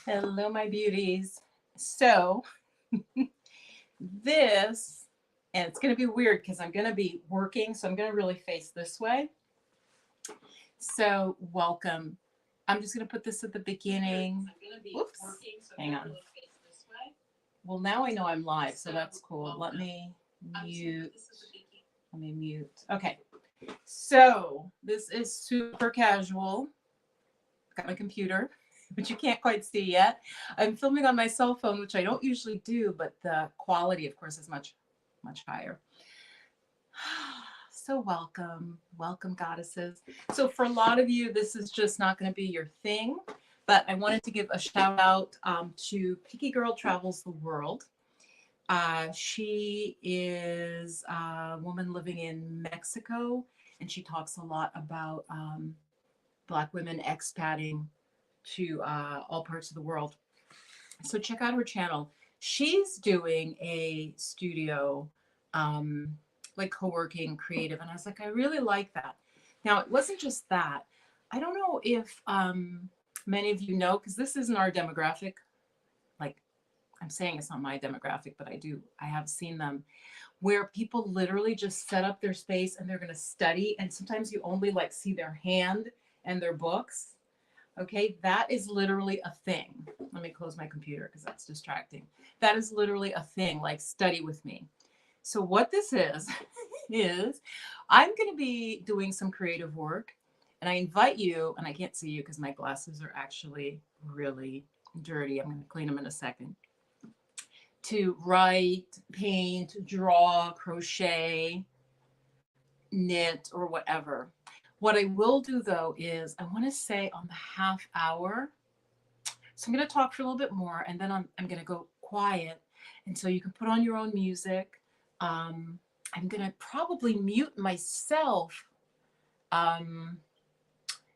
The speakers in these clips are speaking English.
Hello, my beauties. So, this, and it's going to be weird because I'm going to be working, so I'm going to really face this way. So, welcome. I'm just going to put this at the beginning. Whoops. Hang on. Well, now I know I'm live, so that's cool. Let me mute. Let me mute. Okay. So, this is super casual. Got my computer, which you can't quite see yet. I'm filming on my cell phone, which I don't usually do, but the quality, of course, is much, much higher. So welcome, goddesses. So for a lot of you, this is just not going to be your thing, but I wanted to give a shout out to Picky Girl Travels the World. She is a woman living in Mexico, and she talks a lot about Black women expatting to all parts of the world. So check out her channel. She's doing a studio, like co-working creative. And I was like, I really like that. Now, it wasn't just that. I don't know if many of you know, because this isn't our demographic. Like I'm saying it's not my demographic, but I have seen them where people literally just set up their space and they're going to study. And sometimes you only like see their hand and their books. Okay, that is literally a thing. Let me close my computer because that's distracting. That is literally a thing, like study with me. So, what this is, is I'm going to be doing some creative work. And I invite you, and I can't see you because my glasses are actually really dirty. I'm going to clean them in a second. To write, paint, draw, crochet, knit, or whatever. What I will do though is I want to say on the half hour, so I'm going to talk for a little bit more and then I'm going to go quiet. And so you can put on your own music. I'm going to probably mute myself. Um,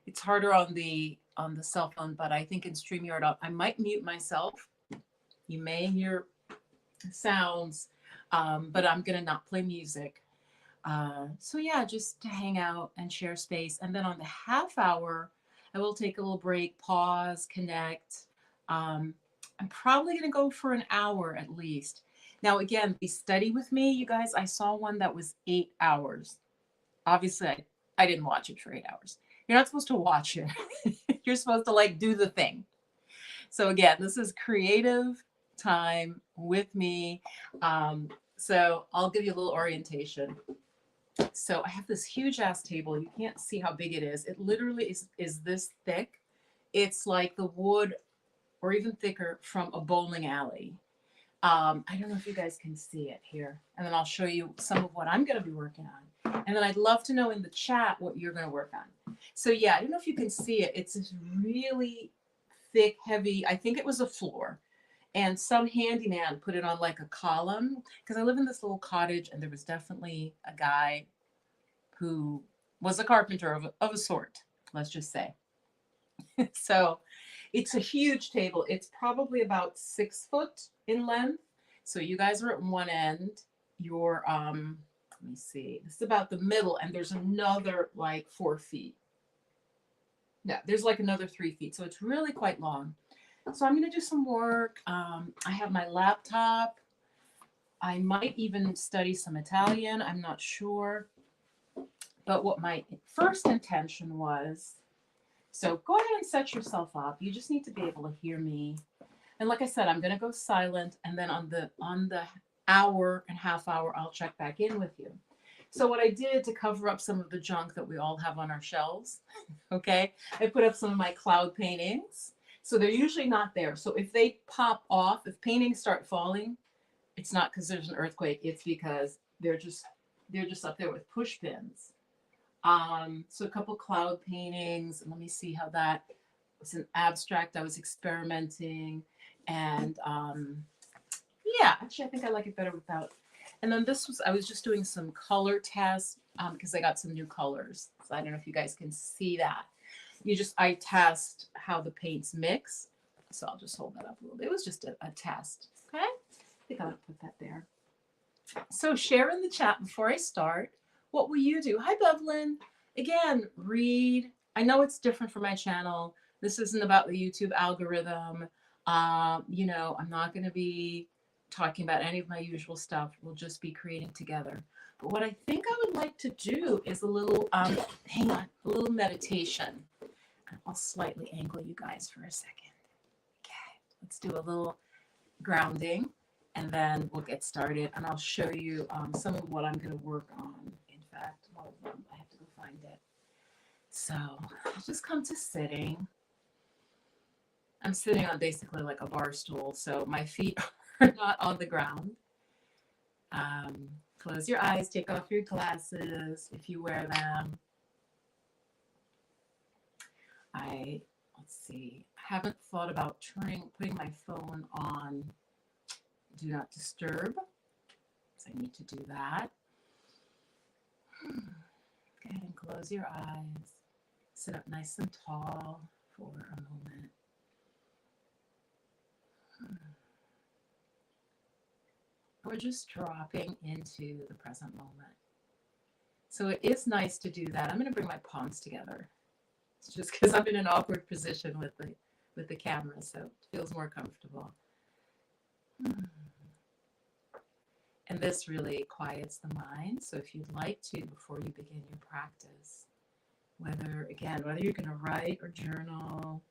it's harder on the cell phone, but I think in StreamYard, I might mute myself. You may hear sounds, but I'm going to not play music. So yeah, just to hang out and share space. And then on the half hour, I will take a little break, pause, connect. Um, I'm probably going to go for an hour at least. Now, again, the study with me, you guys, I saw one that was 8 hours. Obviously, I didn't watch it for 8 hours. You're not supposed to watch it. You're supposed to like do the thing. So again, this is creative time with me. So I'll give you a little orientation. So I have this huge ass table. You can't see how big it is. It literally is this thick. It's like the wood or even thicker from a bowling alley. I don't know if you guys can see it here. And then I'll show you some of what I'm going to be working on. And then I'd love to know in the chat what you're going to work on. So yeah, I don't know if you can see it. It's this really thick, heavy, I think it was a floor. And some handyman put it on like a column because I live in this little cottage and there was definitely a guy who was a carpenter of a sort, let's just say. So it's a huge table. It's probably about 6 foot in length. So you guys are at one end. You're, let me see, this is about the middle, and there's another like 4 feet. Yeah, there's like another 3 feet. So it's really quite long. So I'm going to do some work. I have my laptop. I might even study some Italian. I'm not sure. But what my first intention was, so go ahead and set yourself up. You just need to be able to hear me. And like I said, I'm going to go silent. And then on the hour and half hour, I'll check back in with you. So what I did to cover up some of the junk that we all have on our shelves, okay, I put up some of my cloud paintings. So they're usually not there. So if they pop off, if paintings start falling, it's not because there's an earthquake. It's because they're just up there with push pins. So a couple cloud paintings. Let me see how that was an abstract. I was experimenting, and yeah, actually, I think I like it better without. And then I was just doing some color tests because I got some new colors. So I don't know if you guys can see that. I test how the paints mix. So I'll just hold that up a little bit. It was just a test. Okay. I think I'll put that there. So share in the chat before I start. What will you do? Hi, Bevlin. Again, read. I know it's different for my channel. This isn't about the YouTube algorithm. I'm not going to be talking about any of my usual stuff. We'll just be creating together. But what I think I would like to do is a little, hang on, a little meditation. I'll slightly angle you guys for a second. Okay, let's do a little grounding and then we'll get started and I'll show you some of what I'm going to work on. In fact, hold on, I have to go find it. So I'll just come to sitting. I'm sitting on basically like a bar stool, so my feet are not on the ground. Close your eyes, take off your glasses if you wear them. Let's see, I haven't thought about putting my phone on Do Not Disturb, so I need to do that. Go ahead and close your eyes. Sit up nice and tall for a moment. We're just dropping into the present moment. So it is nice to do that. I'm going to bring my palms together. It's just because I'm in an awkward position with the camera, so it feels more comfortable. And this really quiets the mind. So if you'd like to, before you begin your practice, whether you're going to write or journal,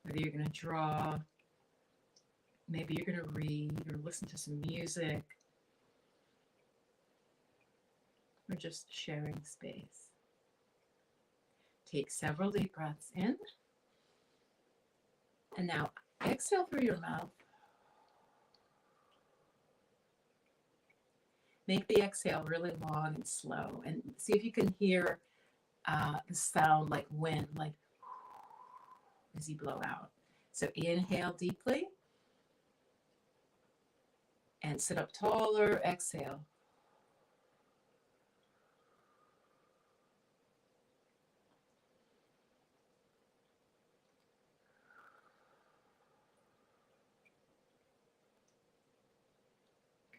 whether you're going to draw, maybe you're going to read or listen to some music. We're just sharing space. Take several deep breaths in. And now exhale through your mouth. Make the exhale really long and slow. And see if you can hear the sound like wind, like as you blow out. So inhale deeply. And sit up taller, exhale.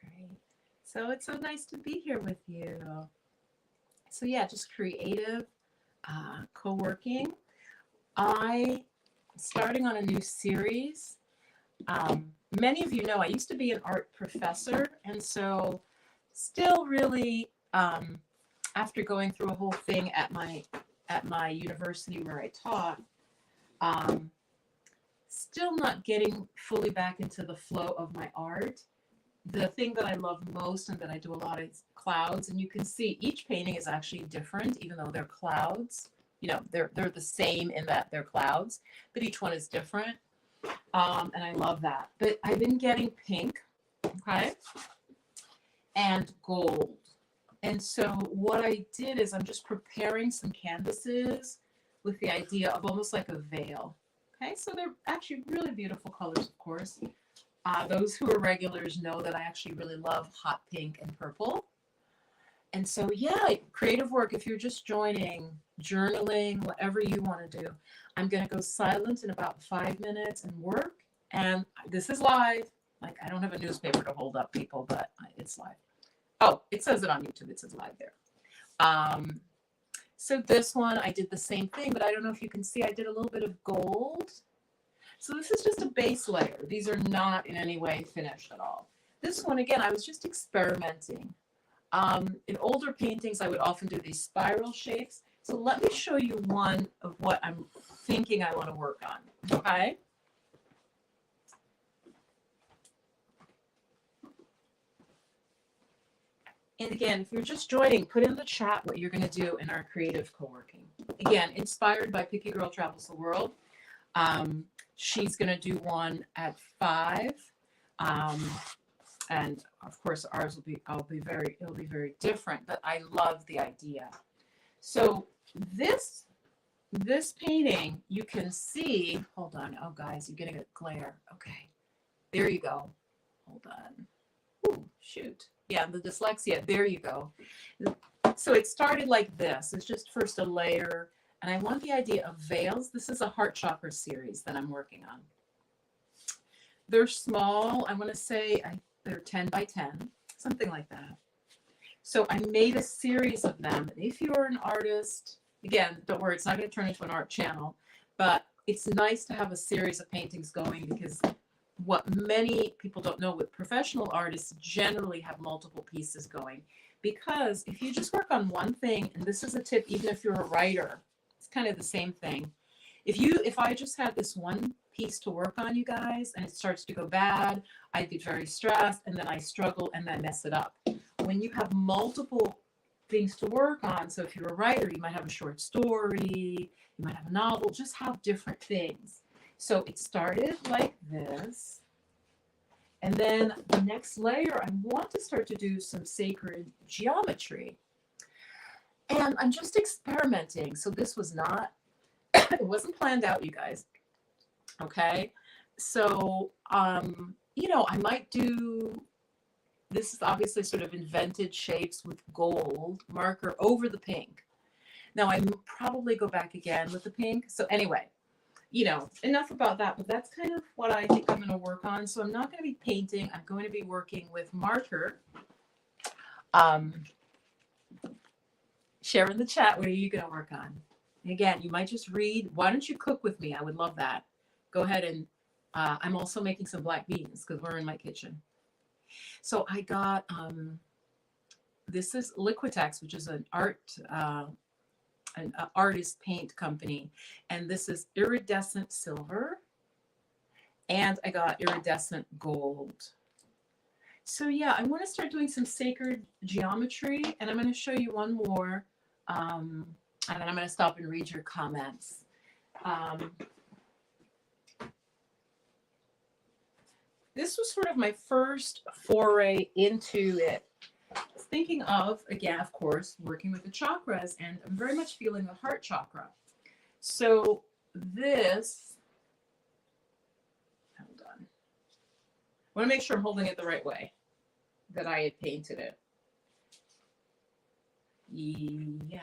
Great. So it's so nice to be here with you. So yeah, just creative co-working. I'm starting on a new series. Many of you know I used to be an art professor, and so still really, after going through a whole thing at my university where I taught, still not getting fully back into the flow of my art. The thing that I love most and that I do a lot is clouds, and you can see each painting is actually different, even though they're clouds. They're the same in that they're clouds, but each one is different. And I love that. But I've been getting pink, okay, and gold. And so what I did is I'm just preparing some canvases with the idea of almost like a veil. Okay, so they're actually really beautiful colors, of course. Those who are regulars know that I actually really love hot pink and purple. And so, yeah, creative work, if you're just joining, journaling, whatever you want to do. I'm going to go silent in about 5 minutes and work. And this is live. Like, I don't have a newspaper to hold up, people, but it's live. Oh, it says it on YouTube. It says live there. So this one, I did the same thing, but I don't know if you can see, I did a little bit of gold. So this is just a base layer. These are not in any way finished at all. This one, again, I was just experimenting. In older paintings, I would often do these spiral shapes. So let me show you one of what I'm thinking I want to work on, okay? And again, if you're just joining, put in the chat what you're going to do in our creative co-working. Again, inspired by Picky Girl Travels the World. She's going to do one at 5. And of course, ours will be very different, but I love the idea. So this painting, you can see, hold on. Oh guys, you're getting a glare. Okay. There you go. Hold on. Ooh, shoot. Yeah, the dyslexia. There you go. So it started like this. It's just first a layer. And I want the idea of veils. This is a heart chakra series that I'm working on. They're small. I want to say they're 10 by 10, something like that. So I made a series of them. And if you're an artist, again, don't worry, it's not going to turn into an art channel, but it's nice to have a series of paintings going, because what many people don't know, with professional artists generally have multiple pieces going. Because if you just work on one thing, and this is a tip, even if you're a writer, it's kind of the same thing. If I just had this one piece to work on, you guys, and it starts to go bad, I get very stressed, and then I struggle and then mess it up. When you have multiple things to work on, so if you're a writer, you might have a short story, you might have a novel, just have different things. So it started like this. And then the next layer, I want to start to do some sacred geometry. And I'm just experimenting. So this was not, it wasn't planned out, you guys. Okay. So, I might do, this is obviously sort of invented shapes with gold marker over the pink. Now I probably go back again with the pink. So anyway, enough about that, but that's kind of what I think I'm going to work on. So I'm not going to be painting. I'm going to be working with marker. Share in the chat, what are you going to work on? Again, you might just read. Why don't you cook with me? I would love that. Go ahead, and I'm also making some black beans because we're in my kitchen. So I got, this is Liquitex, which is an artist paint company, and this is iridescent silver, and I got iridescent gold. So yeah, I want to start doing some sacred geometry, and I'm going to show you one more, and then I'm going to stop and read your comments. This was sort of my first foray into it. Thinking of, again, of course, working with the chakras, and I'm very much feeling the heart chakra. So this, hold on. I want to make sure I'm holding it the right way, that I had painted it. Yeah,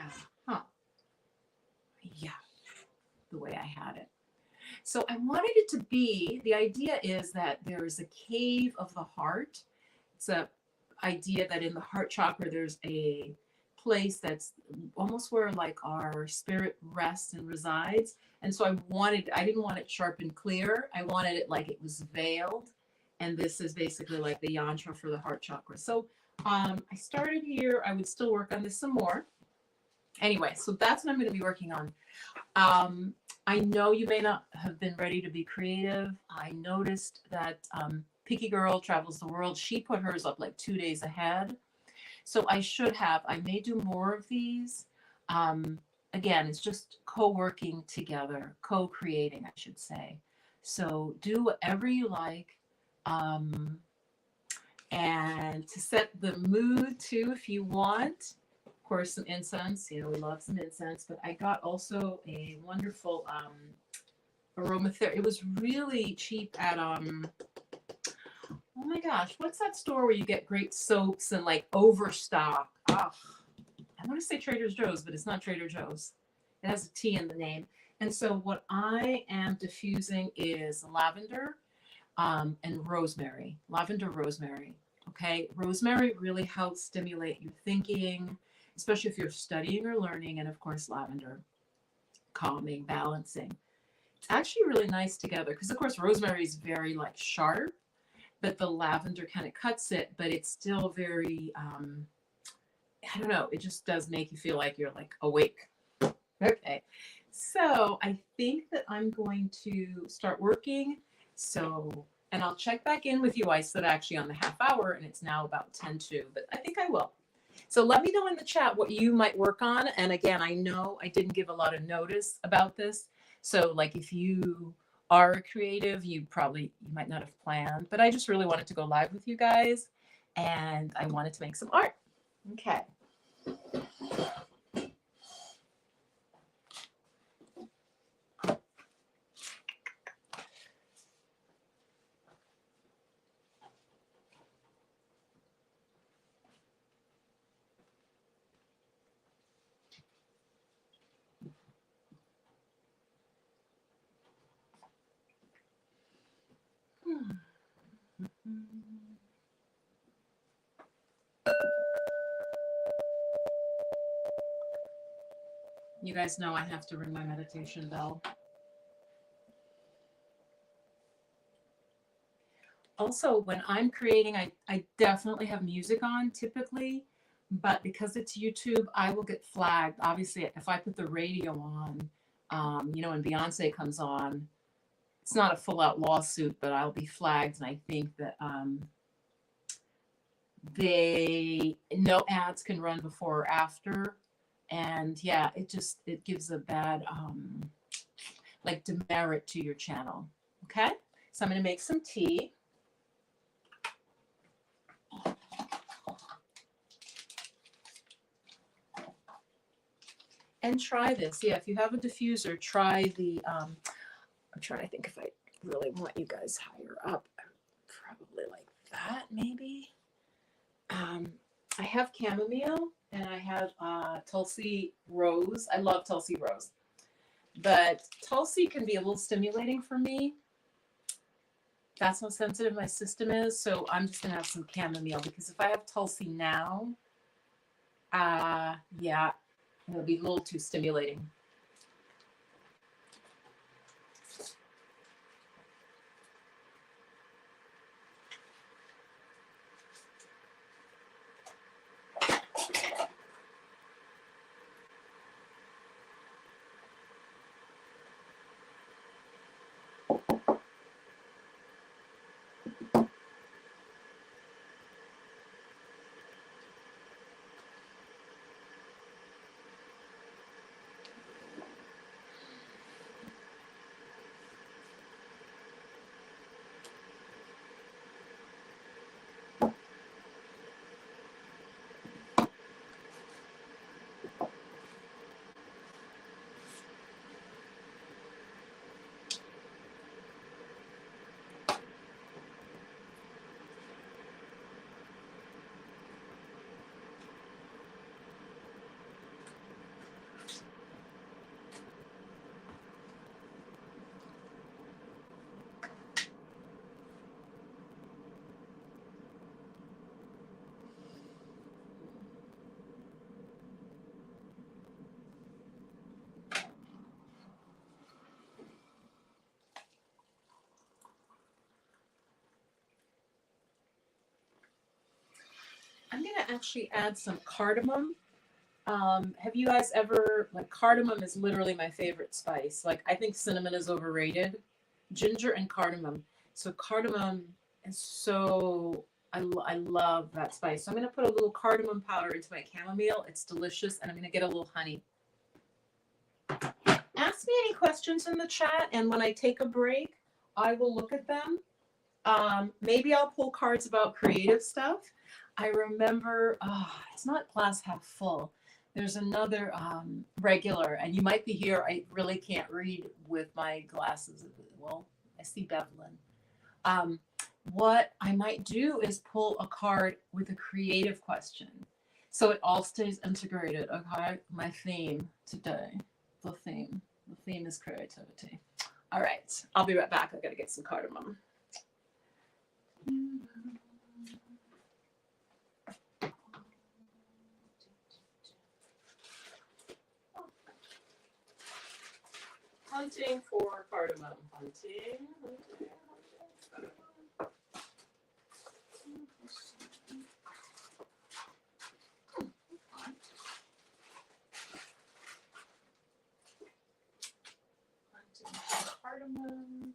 yeah, the way I had it. So I wanted it to be, the idea is that there is a cave of the heart. It's a idea that in the heart chakra, there's a place that's almost where like our spirit rests and resides. And so I didn't want it sharp and clear. I wanted it like it was veiled. And this is basically like the yantra for the heart chakra. So I started here. I would still work on this some more. Anyway, so that's what I'm going to be working on. I know you may not have been ready to be creative. I noticed that Picky Girl Travels the World, she put hers up like 2 days ahead. So I may do more of these. Again, it's just co-working together, co-creating, I should say. So do whatever you like. And to set the mood too, if you want, of course, some incense. We love some incense. But I got also a wonderful aromatherapy. It was really cheap at oh my gosh, what's that store where you get great soaps and like overstock? I want to say Trader Joe's, but it's not Trader Joe's. It has a T in the name. And so what I am diffusing is lavender and rosemary. Lavender, rosemary. Okay, rosemary really helps stimulate your thinking, especially if you're studying or learning, and of course lavender, calming, balancing. It's actually really nice together because of course rosemary is very like sharp, but the lavender kind of cuts it, but it's still very, I don't know, it just does make you feel like you're like awake. Okay, so I think that I'm going to start working. So, and I'll check back in with you. I said actually on the half hour, and it's now about 10:02, but I think I will. So let me know in the chat what you might work on. And again, I know I didn't give a lot of notice about this. So like if you are a creative, you might not have planned, but I just really wanted to go live with you guys, and I wanted to make some art. Okay. You guys know I have to ring my meditation bell. Also, when I'm creating, I definitely have music on typically, but because it's YouTube, I will get flagged. Obviously, if I put the radio on, and Beyonce comes on, it's not a full out lawsuit, but I'll be flagged. And I think that no ads can run before or after. And yeah, it gives a bad, like demerit to your channel. Okay. So I'm going to make some tea. And try this. Yeah, if you have a diffuser, try the, I'm trying to think if I really want you guys higher up. Probably like that, maybe. I have chamomile and I have Tulsi Rose. I love Tulsi Rose. But Tulsi can be a little stimulating for me. That's how sensitive my system is. So I'm just going to have some chamomile because if I have Tulsi now, yeah, it'll be a little too stimulating. I'm going to actually add some cardamom. Have you guys ever, like, cardamom is literally my favorite spice. Like, I think cinnamon is overrated. Ginger and cardamom. So cardamom is so, I love that spice. So I'm going to put a little cardamom powder into my chamomile. It's delicious. And I'm going to get a little honey. Ask me any questions in the chat. And when I take a break, I will look at them. Maybe I'll pull cards about creative stuff. I remember, it's not glass half full. There's another regular, and you might be here. I really can't read with my glasses. Well, I see Bevelin. What I might do is pull a card with a creative question. So it all stays integrated. Okay, my theme today, the theme is creativity. All right, I'll be right back. I gotta get some cardamom. Hunting for cardamom. Hunting. Cardamom.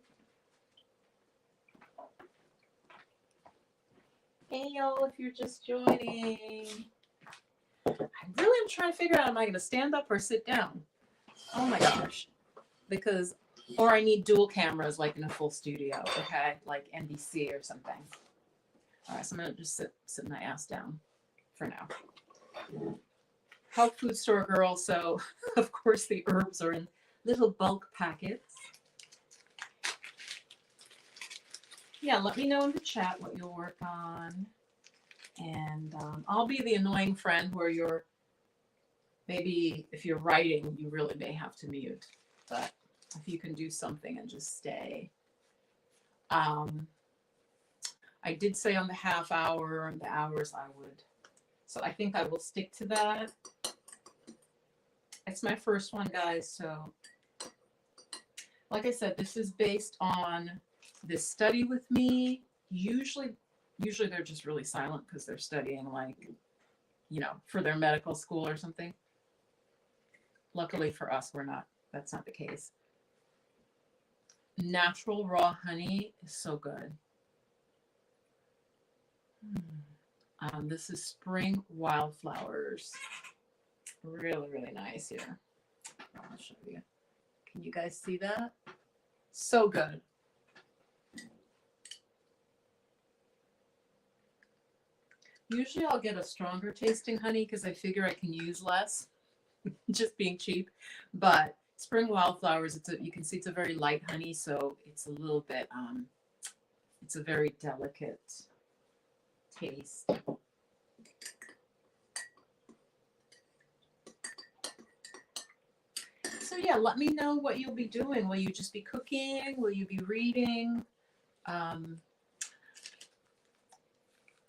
Hey y'all, if you're just joining. I'm trying to figure out, am I going to stand up or sit down? Oh my gosh. Because, or I need dual cameras like in a full studio, okay? Like NBC or something. All right, so I'm going to just sit my ass down for now. Health food store girl, so of course the herbs are in little bulk packets. Yeah, let me know in the chat what you'll work on. And I'll be the annoying friend where you're, maybe if you're writing, you really may have to mute. But if you can do something and just stay. I did say on the half hour and the hours I would. So I think I will stick to that. It's my first one, guys. So like I said, this is based on this study with me. Usually, usually they're just really silent because they're studying, like, for their medical school or something. Luckily for us, that's not the case. Natural raw honey is so good. This is Spring Wildflowers. Really, really nice here. I'll show you. Can you guys see that? So good. Usually I'll get a stronger tasting honey because I figure I can use less, just being cheap. But Spring Wildflowers, you can see it's a very light honey, so it's a little bit, it's a very delicate taste. So yeah, let me know what you'll be doing. Will you just be cooking? Will you be reading?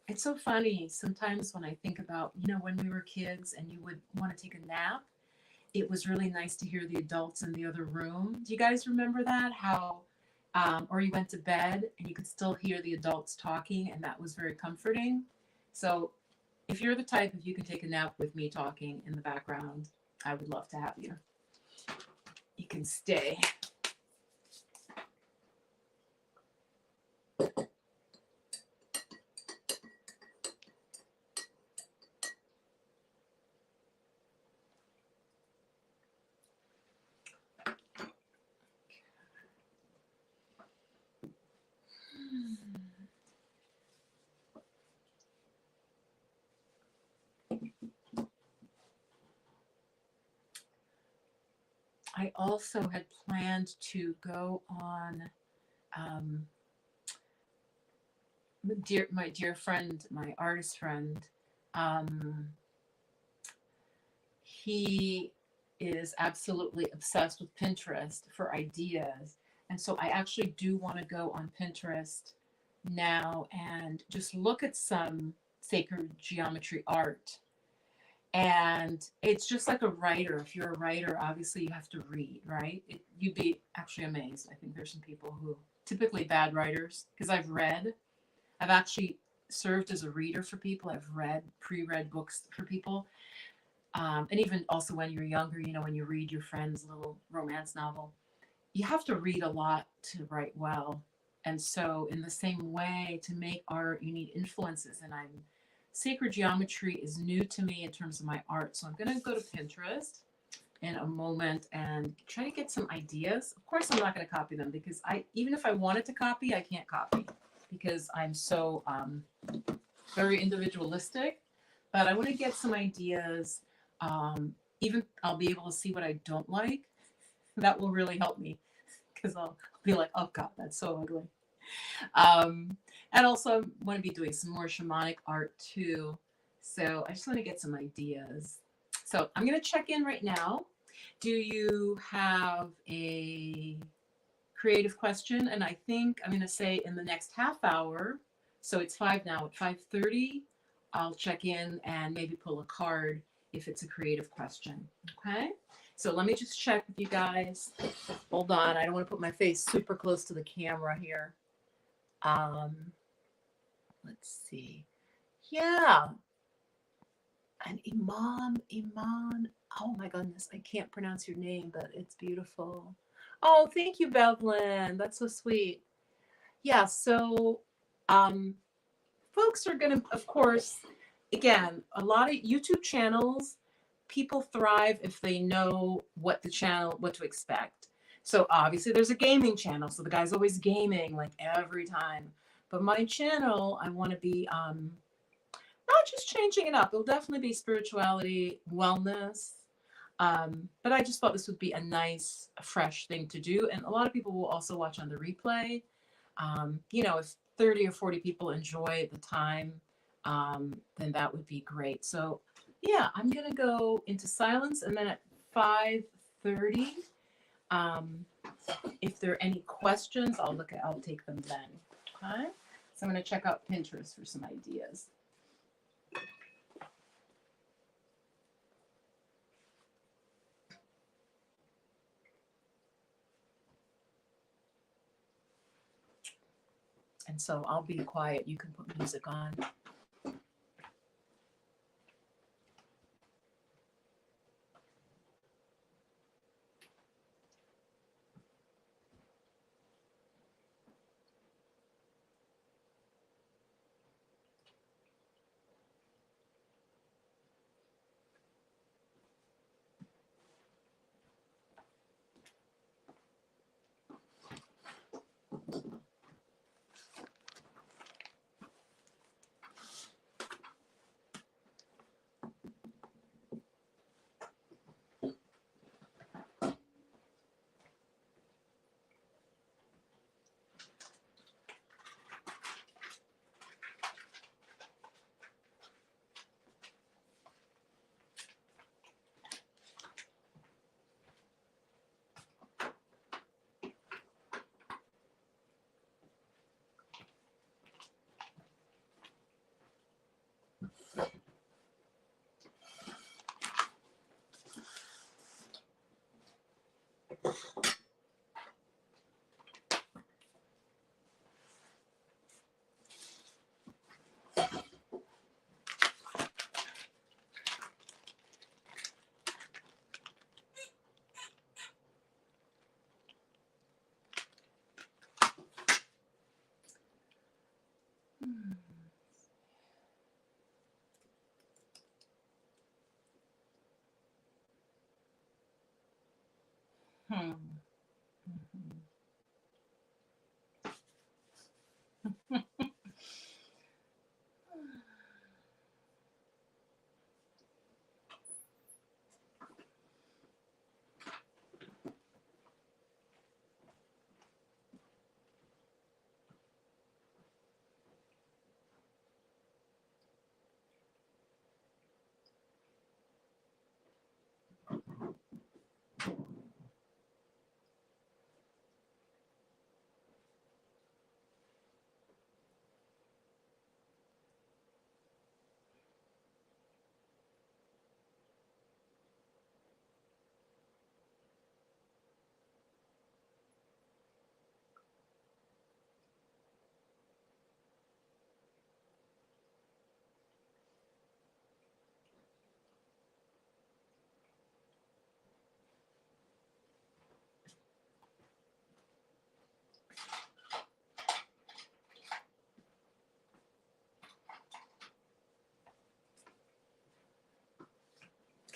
It's so funny sometimes when I think about, when we were kids and you would want to take a nap, it was really nice to hear the adults in the other room. Do you guys remember that? How, or you went to bed and you could still hear the adults talking, and that was very comforting. So if you're the type, if you can take a nap with me talking in the background, I would love to have you. You can stay. I also had planned to go on my dear friend, my artist friend. He is absolutely obsessed with Pinterest for ideas. And so I actually do want to go on Pinterest now and just look at some sacred geometry art. And it's just like a writer. If you're a writer, obviously you have to read, right? You'd be actually amazed. I think there's some people who, typically bad writers, because I've actually served as a reader for people. I've pre-read books for people. And even also when you're younger, when you read your friend's little romance novel, you have to read a lot to write well. And so in the same way, to make art, you need influences. And sacred geometry is new to me in terms of my art. So I'm going to go to Pinterest in a moment and try to get some ideas. Of course, I'm not going to copy them because even if I wanted to copy, I can't copy because I'm so very individualistic. But I want to get some ideas. Even I'll be able to see what I don't like. That will really help me because I'll be like, oh God, that's so ugly. And also I want to be doing some more shamanic art too. So I just want to get some ideas. So I'm going to check in right now. Do you have a creative question? And I think I'm going to say in the next half hour, so it's 5 now, at 5:30, I'll check in and maybe pull a card if it's a creative question. Okay? So let me just check with you guys. Hold on. I don't want to put my face super close to the camera here. Let's see. Yeah. And Iman. Oh my goodness. I can't pronounce your name, but it's beautiful. Oh, thank you, Bevlyn. That's so sweet. Yeah. So, folks are going to, of course, again, a lot of YouTube channels, people thrive if they know what to expect. So obviously there's a gaming channel. So the guy's always gaming like every time. But my channel, I want to be not just changing it up. It'll definitely be spirituality, wellness. But I just thought this would be a nice, fresh thing to do. And a lot of people will also watch on the replay. If 30 or 40 people enjoy the time, then that would be great. So yeah, I'm going to go into silence, and then at 5:30, if there are any questions, I'll take them then. Okay. So I'm going to check out Pinterest for some ideas. And so I'll be quiet. You can put music on. Hmm.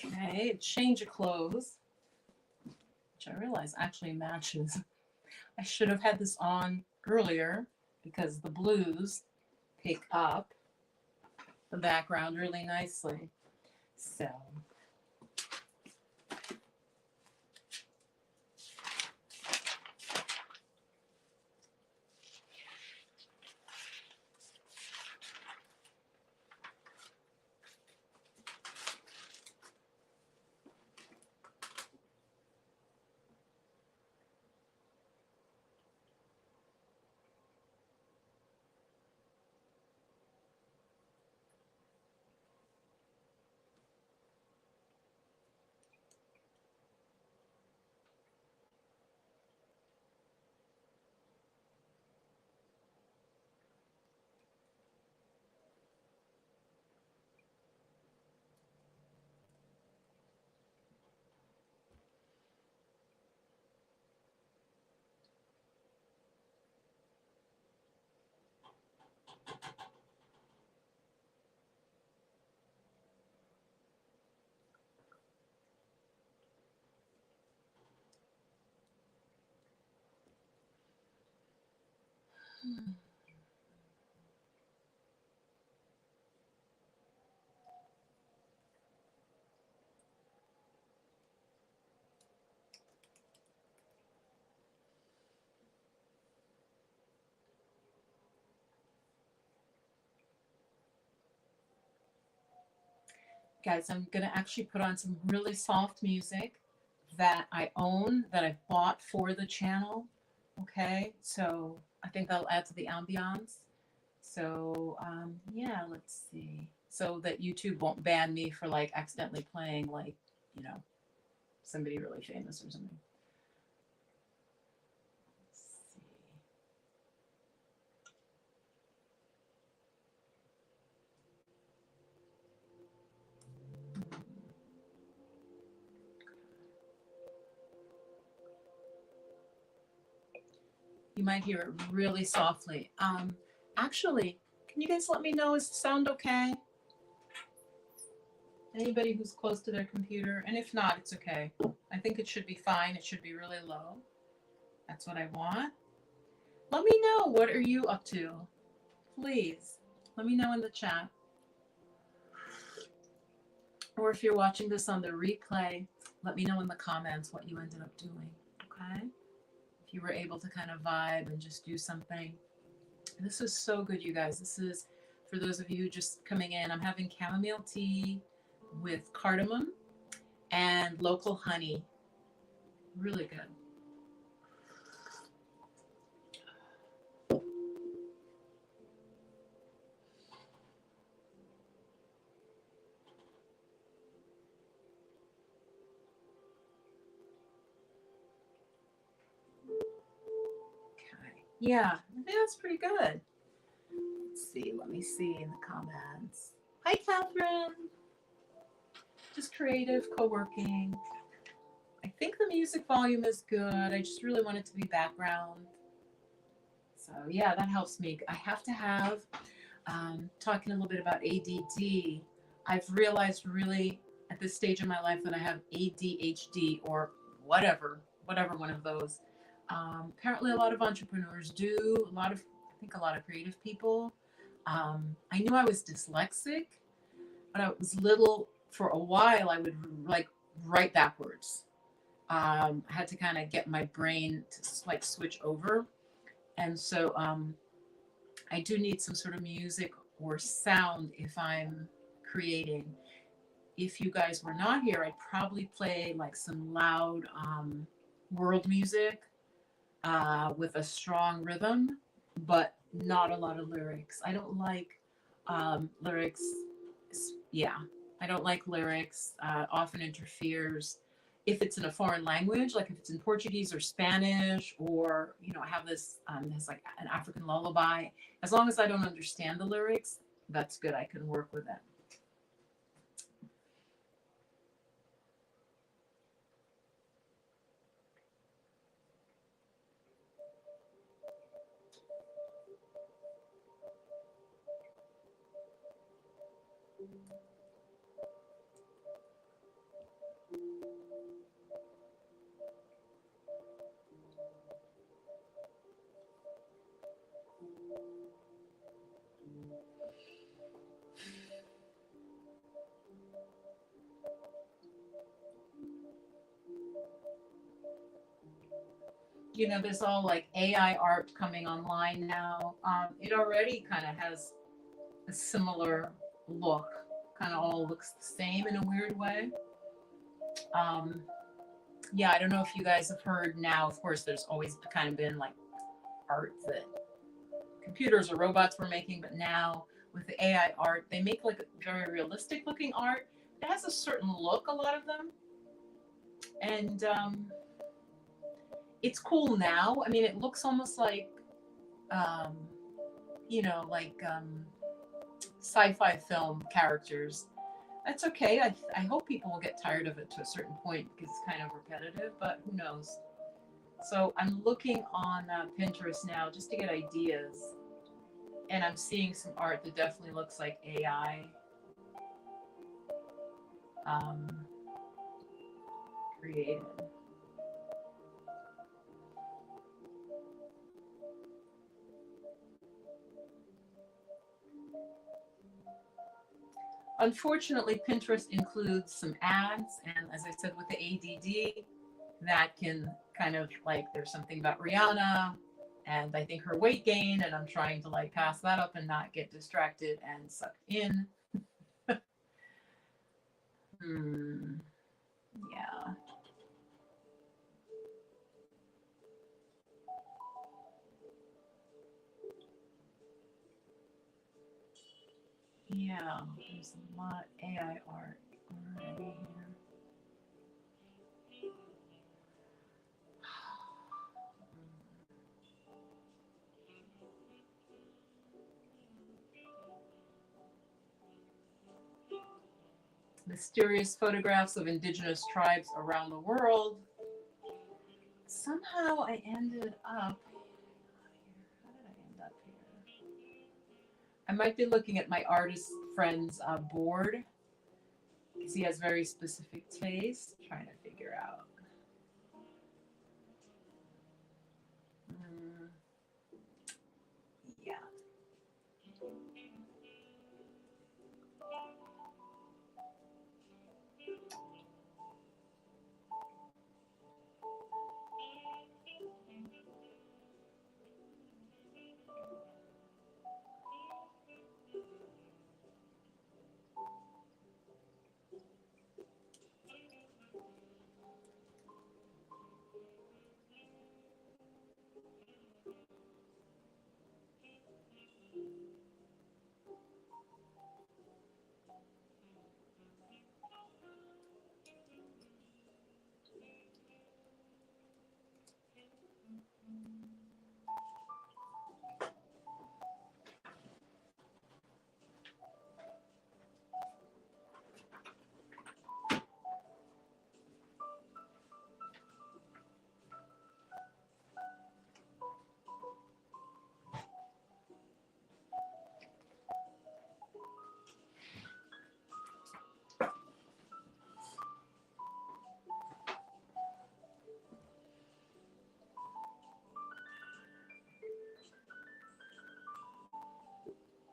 Okay, change of clothes, which I realize actually matches. I should have had this on earlier because the blues pick up the background really nicely. So guys, I'm gonna actually put on some really soft music that I own, that I bought for the channel. Okay, so I think that'll add to the ambiance. So yeah, let's see. So that YouTube won't ban me for like accidentally playing like, you know, somebody really famous or something. Let's see. You might hear it really softly. Actually, can you guys let me know, is the sound okay? Anybody who's close to their computer, and if not, it's okay. I think it should be fine. It should be really low. That's what I want. Let me know, what are you up to? Please, let me know in the chat. Or if you're watching this on the replay, let me know in the comments what you ended up doing, okay? If you were able to kind of vibe and just do something. This is so good, you guys. This is, for those of you just coming in, I'm having chamomile tea with cardamom and local honey. Really good. Okay. Yeah, I think that's pretty good. Let's see. Let me see in the comments. Hi, Catherine. Just creative, co-working. I think the music volume is good. I just really want it to be background. So yeah, that helps me. I have to have, talking a little bit about ADD, I've realized really at this stage in my life that I have ADHD or whatever one of those. Apparently a lot of entrepreneurs do, I think a lot of creative people. I knew I was dyslexic. When I was little, for a while, I would like write backwards. I had to kind of get my brain to like switch over. And so I do need some sort of music or sound if I'm creating. If you guys were not here, I'd probably play like some loud world music with a strong rhythm, but not a lot of lyrics. I don't like lyrics. Yeah, I don't like lyrics. Often interferes. If it's in a foreign language, like if it's in Portuguese or Spanish, or I have this like an African lullaby. As long as I don't understand the lyrics, that's good. I can work with it. There's all like AI art coming online now. It already kind of has a similar look, kind of all looks the same in a weird way. Yeah, I don't know if you guys have heard now, of course, there's always kind of been like art that computers or robots were making, but now with the AI art, they make like very realistic looking art. It has a certain look, a lot of them. And it's cool now. I mean, it looks almost like, um, sci-fi film characters. That's okay. I hope people will get tired of it to a certain point because it's kind of repetitive, but who knows? So I'm looking on Pinterest now just to get ideas. And I'm seeing some art that definitely looks like AI created. Unfortunately, Pinterest includes some ads, and as I said, with the ADD, that can kind of like, there's something about Rihanna and I think her weight gain, and I'm trying to like pass that up and not get distracted and sucked in. Yeah. Yeah, there's a lot of AI art already here. Mysterious photographs of indigenous tribes around the world. Somehow I ended up I might be looking at my artist friend's board because he has very specific taste. Trying to figure out. Mm, yeah.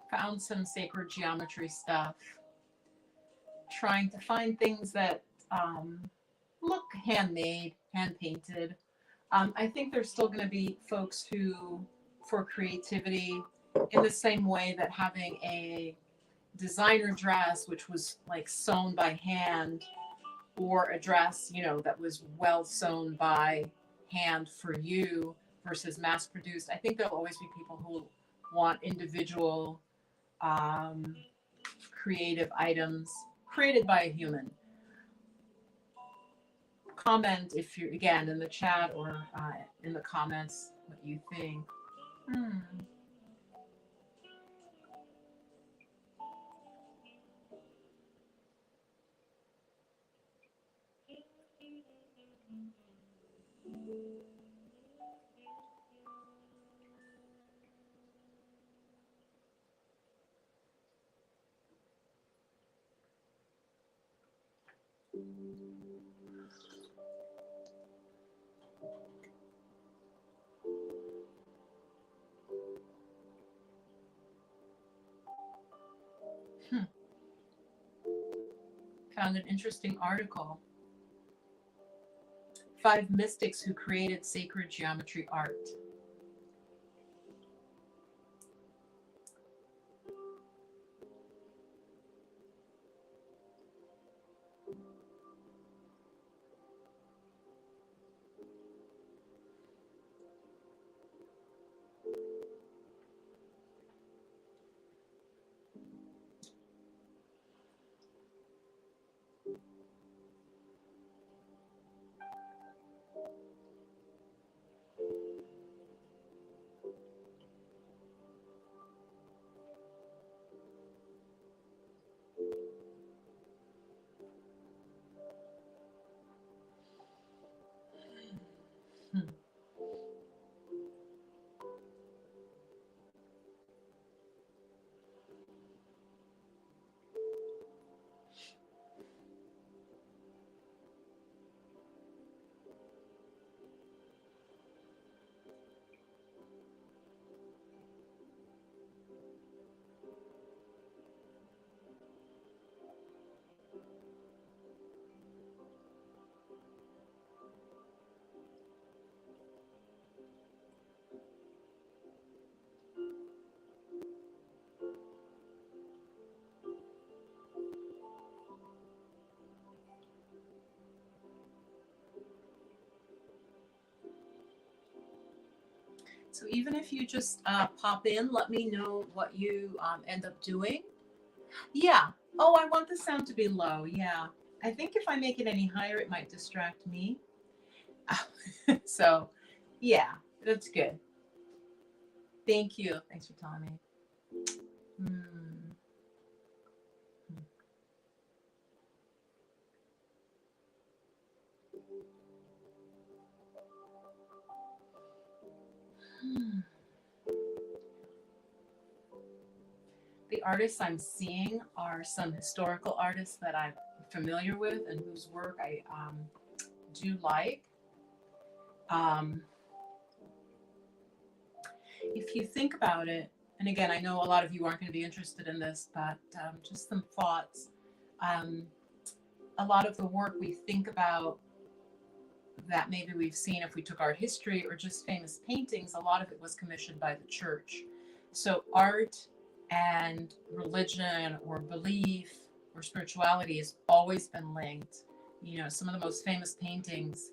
Found some sacred geometry stuff. Trying to find things that look handmade, hand painted. I think there's still going to be folks who, for creativity, in the same way that having a designer dress, which was like sewn by hand, or a dress, you know, that was well sewn by hand for you versus mass produced. I think there'll always be people who want individual um, creative items created by a human. Comment if you're, again, in the chat or in the comments, what you think. Hmm. Hmm. Found an interesting article. 5 mystics who created sacred geometry art. Hmm. So even if you just pop in, let me know what you end up doing. Yeah. Oh, I want the sound to be low. Yeah. I think if I make it any higher, it might distract me. So, yeah, that's good. Thank you. Thanks for telling me. Hmm. Hmm. the artists I'm seeing are some historical artists that I'm familiar with and whose work I do like. Um, if you think about it, and again, I know a lot of you aren't going to be interested in this, but just some thoughts. Um, a lot of the work we think about that maybe we've seen if we took art history or just famous paintings, a lot of it was commissioned by the church. So art and religion or belief or spirituality has always been linked. You know, some of the most famous paintings,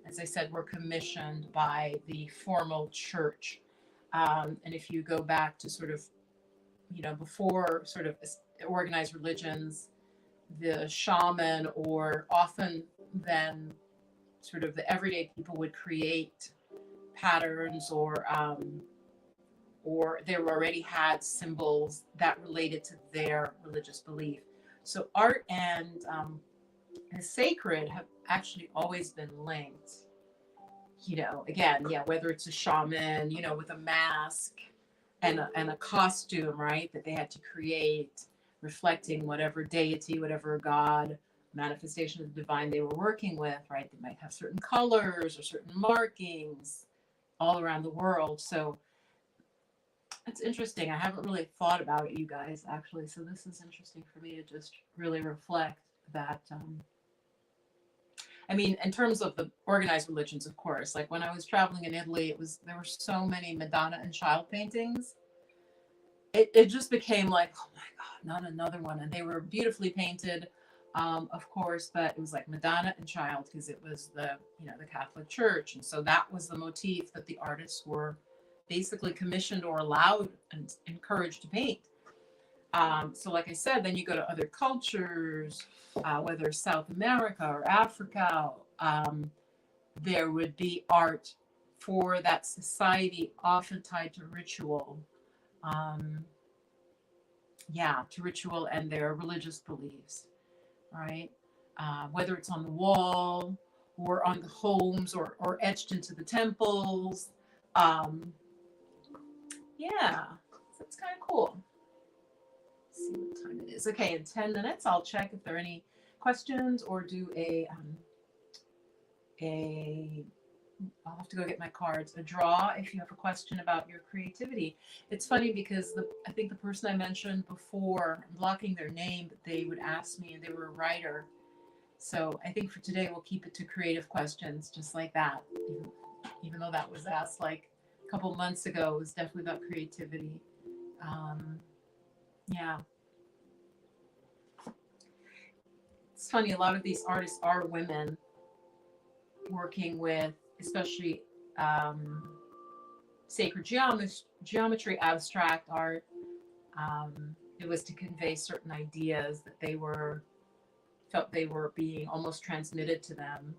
as I said, were commissioned by the formal church. And if you go back to sort of, you know, before sort of organized religions, the shaman or often then sort of the everyday people would create patterns or they already had symbols that related to their religious belief. So art and sacred have actually always been linked. You know, again, yeah, whether it's a shaman, you know, with a mask and a costume, right, that they had to create, reflecting whatever deity, whatever god, manifestation of the divine they were working with, right? They might have certain colors or certain markings all around the world. So it's interesting. I haven't really thought about it, you guys, actually. So this is interesting for me to just really reflect that. I mean, in terms of the organized religions, of course, like when I was traveling in Italy, there were so many Madonna and child paintings. It just became like, oh my God, not another one. And they were beautifully painted, of course, but it was like Madonna and child because it was the Catholic Church. And so that was the motif that the artists were basically commissioned or allowed and encouraged to paint. So like I said, then you go to other cultures, whether South America or Africa, there would be art for that society, often tied to ritual. Um, yeah, to ritual and their religious beliefs, right? Whether it's on the wall or on the homes or etched into the temples. Um, yeah, so it's kind of cool. Let's see what time it is. Okay, in 10 minutes, I'll check if there are any questions or do I'll have to go get my cards. A draw if you have a question about your creativity. It's funny because I think the person I mentioned before, I'm blocking their name, but they would ask me and they were a writer. So I think for today we'll keep it to creative questions, just like that. Even though that was asked like a couple months ago, it was definitely about creativity. Yeah. It's funny, a lot of these artists are women working with, especially sacred geometry, abstract art. It was to convey certain ideas that they felt they were being almost transmitted to them.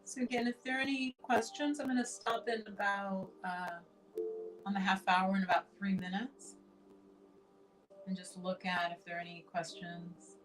So again, if there are any questions, I'm going to stop in about on the half hour in about 3 minutes and just look at if there are any questions.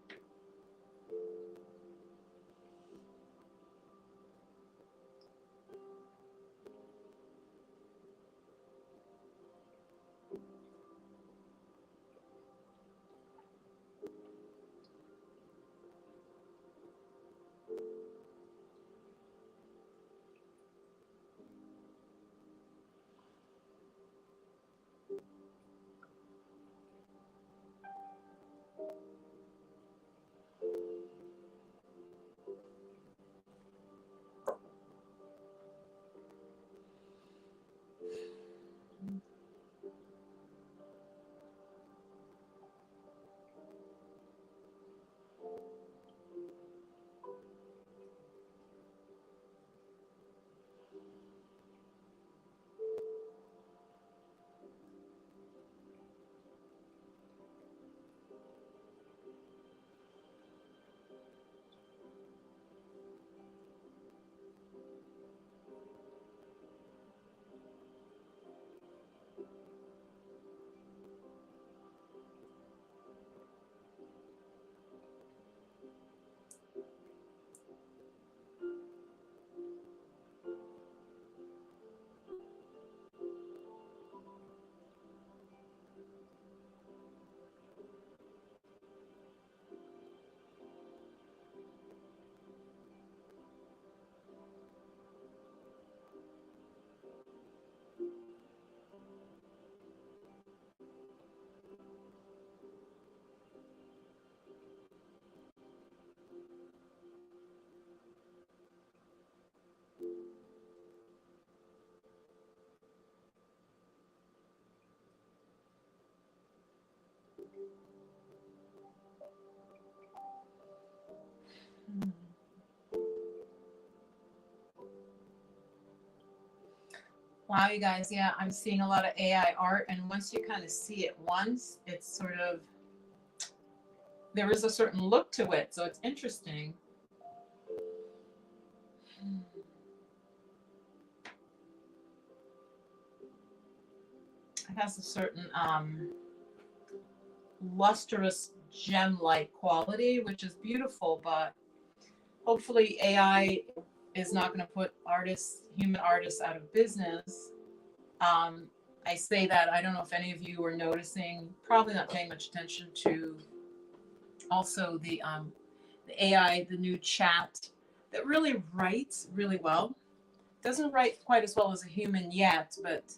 Wow, you guys, yeah, I'm seeing a lot of AI art, and once you kind of see it once, it's sort of, there is a certain look to it, so it's interesting. It has a certain lustrous gem-like quality, which is beautiful, but hopefully AI is not going to put artists, human artists, out of business. Um, I say that, I don't know if any of you are noticing, probably not paying much attention to also the AI, the new chat that really writes really well. Doesn't write quite as well as a human yet, but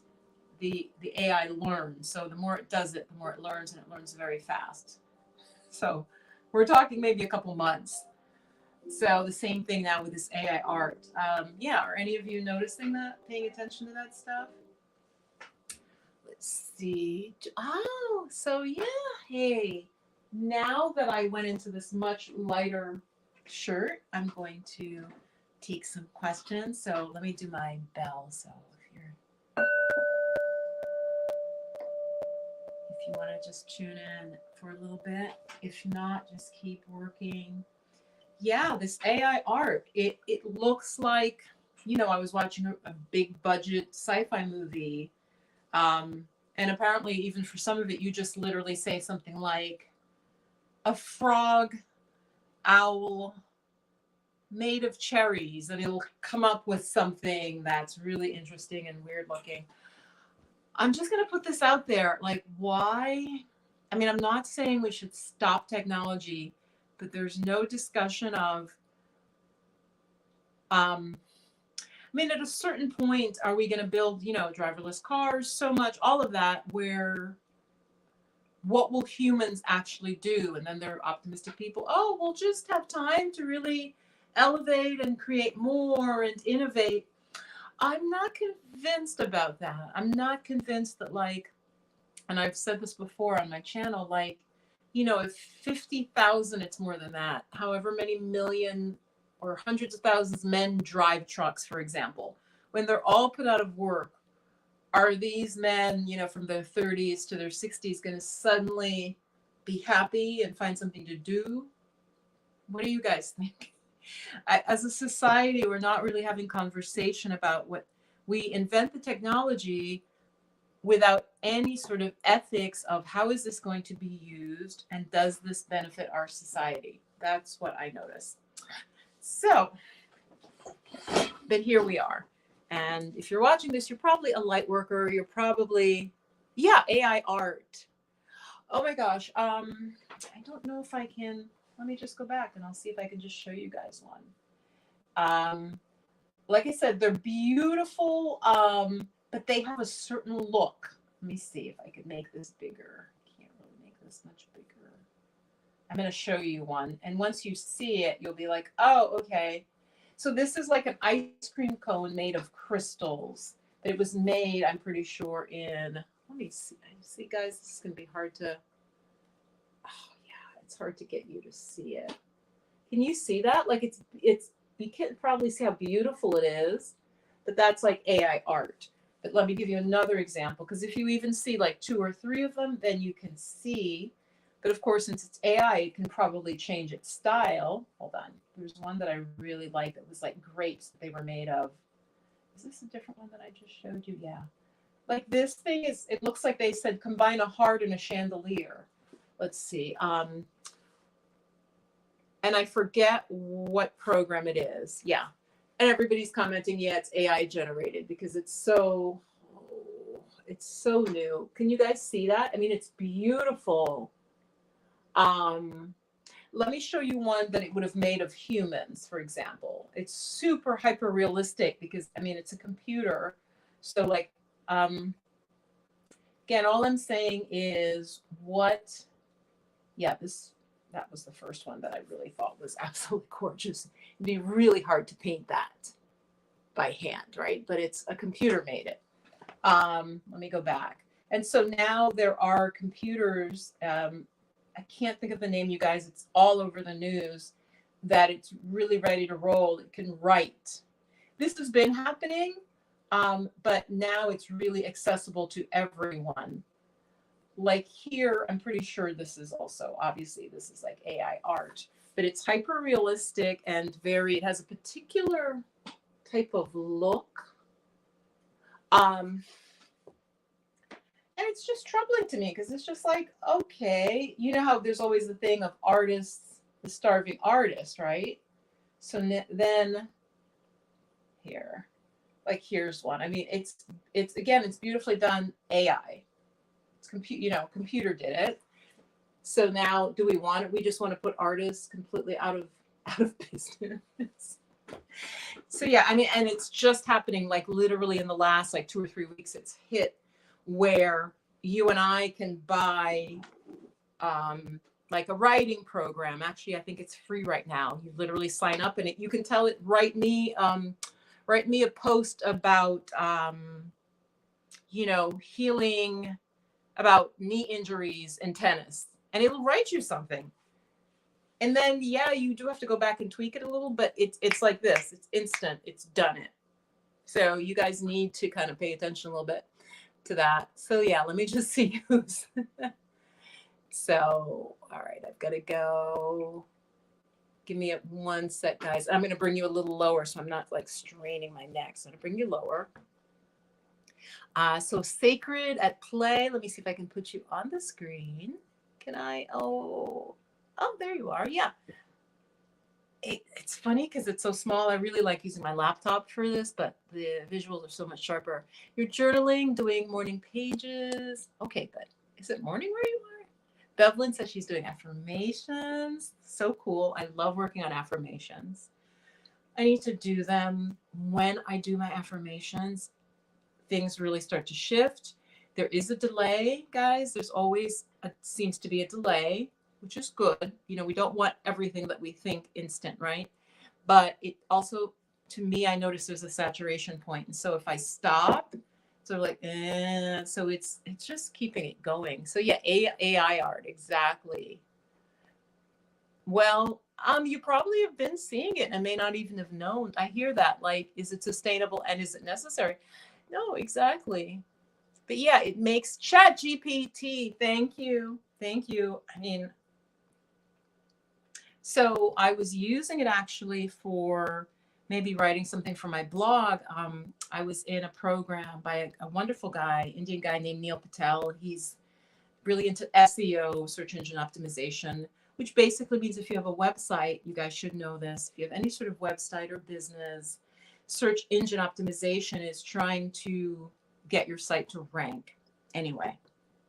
the AI learns. So the more it does it, the more it learns, and it learns very fast. So we're talking maybe a couple months. So the same thing now with this AI art. Yeah, are any of you noticing that, paying attention to that stuff? Let's see. Oh, so yeah, hey. Now that I went into this much lighter shirt, I'm going to take some questions. So let me do my bell. So if you want to just tune in for a little bit, if not, just keep working. Yeah, this AI art, it looks like, you know, I was watching a big budget sci-fi movie. And apparently, even for some of it, you just literally say something like a frog owl made of cherries, and it'll come up with something that's really interesting and weird looking. I'm just going to put this out there. Like, why? I mean, I'm not saying we should stop technology, but there's no discussion of, I mean, at a certain point, are we going to build, you know, driverless cars, so much, all of that, where what will humans actually do? And then there are optimistic people, oh, we'll just have time to really elevate and create more and innovate. I'm not convinced about that. I'm not convinced that, like, and I've said this before on my channel, like, you know, if 50,000, it's more than that, however many million or hundreds of thousands of men drive trucks, for example, when they're all put out of work, are these men, you know, from their 30s to their 60s going to suddenly be happy and find something to do? What do you guys think? As a society, we're not really having conversation about what we invent the technology without any sort of ethics of how is this going to be used and does this benefit our society? That's what I notice. So, but here we are. And if you're watching this, you're probably a light worker. You're probably, yeah, AI art. Oh my gosh. I don't know if I can, let me just go back and I'll see if I can just show you guys one. Like I said, they're beautiful, but they have a certain look. Let me see if I can make this bigger. I can't really make this much bigger. I'm going to show you one. And once you see it, you'll be like, oh, okay. So this is like an ice cream cone made of crystals. It was made, I'm pretty sure, in, let me see. See, guys, this is going to be hard to, oh, yeah, it's hard to get you to see it. Can you see that? Like it's, you can probably see how beautiful it is, but that's like AI art. But let me give you another example, because if you even see like 2 or 3 of them, then you can see. But of course, since it's AI, it can probably change its style. Hold on. There's one that I really like that was like grapes that they were made of. Is this a different one that I just showed you? Yeah. Like this thing is, it looks like they said combine a heart and a chandelier. Let's see. And I forget what program it is. Yeah. And everybody's commenting, yeah, it's AI generated because it's so new. Can you guys see that? I mean, it's beautiful. Let me show you one that it would have made of humans, for example. It's super hyper realistic because, I mean, it's a computer. So like, again, all I'm saying is that was the first one that I really thought was absolutely gorgeous. It'd be really hard to paint that by hand, right? But it's a computer made it. Let me go back. And so now there are computers, I can't think of the name, you guys, it's all over the news, that it's really ready to roll. It can write. This has been happening, but now it's really accessible to everyone. Like here, I'm pretty sure this is also, obviously, this is like AI art, but it's hyper realistic and very, it has a particular type of look. Um, and it's just troubling to me because it's just like, okay, you know how there's always the thing of artists, the starving artist, right? So then here, like here's one. I mean, it's again, it's beautifully done AI. It's computer did it. So now, do we want it? We just want to put artists completely out of business. So yeah, I mean, and it's just happening like literally in the last like 2 or 3 weeks. It's hit where you and I can buy like a writing program. Actually, I think it's free right now. You literally sign up and you can tell it write me a post about healing about knee injuries in tennis, and it'll write you something. And then yeah, you do have to go back and tweak it a little, but it's like this. It's instant. It's done it. So you guys need to kind of pay attention a little bit to that. So yeah, let me just see who's so all right, I've got to go. Give me one sec, guys. I'm going to bring you a little lower so I'm not like straining my neck. So I'm going to bring you lower. So Sacred at Play. Let me see if I can put you on the screen. Can I? Oh, there you are. Yeah. It's funny because it's so small. I really like using my laptop for this, but the visuals are so much sharper. You're journaling, doing morning pages. Okay, good. Is it morning where you are? Bevelyn says she's doing affirmations. So cool. I love working on affirmations. I need to do them. When I do my affirmations, things really start to shift. There is a delay, guys. There's always seems to be a delay, which is good. We don't want everything that we think instant, right? But it also, to me, I notice there's a saturation point. And so if I stop, so like, so it's just keeping it going. So yeah, AI art, exactly. Well, you probably have been seeing it and may not even have known. I hear that. Like, is it sustainable and is it necessary? No, exactly. But yeah, it makes Chat GPT. Thank you. Thank you. I mean, so I was using it actually for maybe writing something for my blog. I was in a program by a wonderful guy, Indian guy named Neil Patel. He's really into SEO, search engine optimization, which basically means if you have a website, you guys should know this. If you have any sort of website or business, search engine optimization is trying to get your site to rank anyway.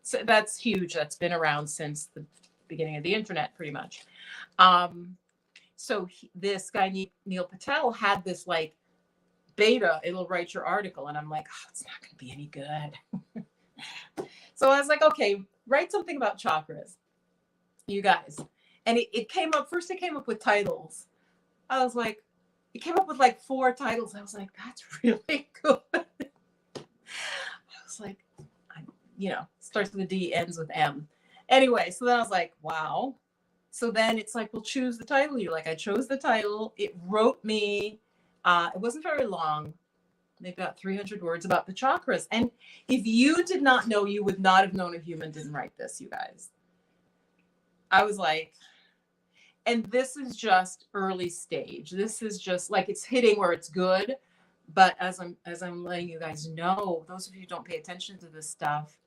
So that's huge. That's been around since the beginning of the internet, pretty much. So this guy, Neil Patel, had this like beta, it'll write your article. And I'm like, oh, it's not going to be any good. So I was like, okay, write something about chakras, you guys. And it came up, first it came up with titles. I was like, it came up with like 4 titles. I was like, that's really good. I was like, starts with a D, ends with M. Anyway, so then I was like, wow. So then it's like, well, choose the title. You're like, I chose the title. It wrote me, it wasn't very long, maybe about 300 words about the chakras. And if you did not know, you would not have known a human didn't write this, you guys. I was like, and this is just early stage. This is just like, it's hitting where it's good. But as I'm letting you guys know, those of you who don't pay attention to this stuff,